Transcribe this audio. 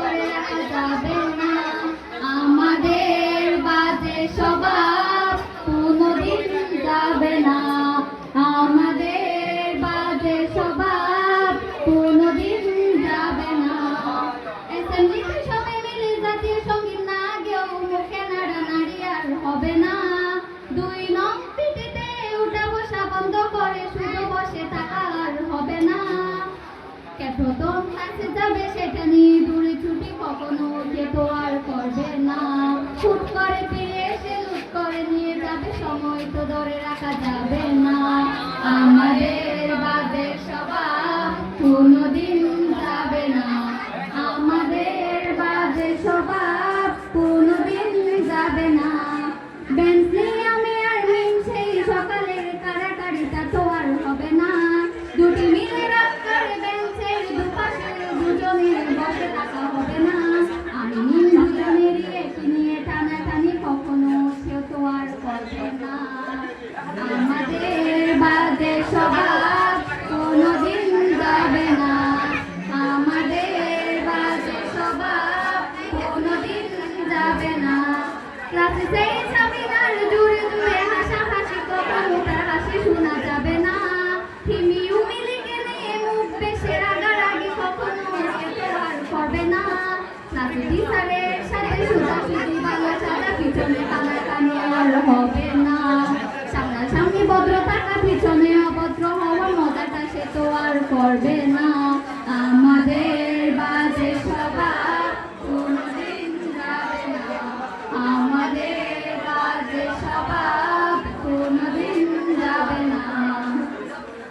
ধরে রাখা যাবে না। আমাদের বাজে স্বভাব কোনোদিন যাবে না। আমাদের বাজে স্বভাব কোনোদিন যাবে না। অ্যাসেম্বলিতে সবাই মিলে জাতীয় সঙ্গীত না গেয়েও মুখে নাড়ানাড়ি আর হবে না। 2 নং পিটিতে উঠা বসা বন্ধ করে শুধু বসে থাকা আর হবে না। কে প্রথম ক্লাসে যাবে সেটা নিয়ে দূরে ছুটি কখনো কেউ তো আর করবে না। হুট করে ফিরে এসে লুট করে নিয়ে যাবে সময় তো ধরে রাখা যাবে না। আমাদের বাজে স্বভাব কোনোদিন যাবে না। আমাদের বাজে স্বভাব কোনোদিন যাবে না। বেঞ্চ নিয়ে আমি আর মিম সেই সকালের কাড়াকাড়িটা তো আর হবে না। দুটি মিলে রাত করে বেঞ্চের দুপাশে দুজনের বসে থাকা হবে না। আমি মিম দুজনেরই একই নিয়ে টানাটানি কখনো কেউ তো আর করবে না। আমাদের বাজে স্বভাব কোনোদিন যাবে না। আমাদের বাজে স্বভাব কোনোদিন যাবে না। ক্লাসে সেই সামিনার জুড়ে জুড়ে হাসাহাসি কখনো তার হাসি শোনা যাবে না। হিমি উমিলিকে নিয়ে মুখ বেশে রাগারাগি কখনো কেউ তো আর করবে না। ক্লাসে টিচারের সাথে সোজাসুজি বাংলা ছাড়া পিছনে কানাকানি আর হবে না। সামনাসামনি ভদ্র থাকা পিছনে অভদ্র হওয়ার মজাটা সে তো আর করবে না।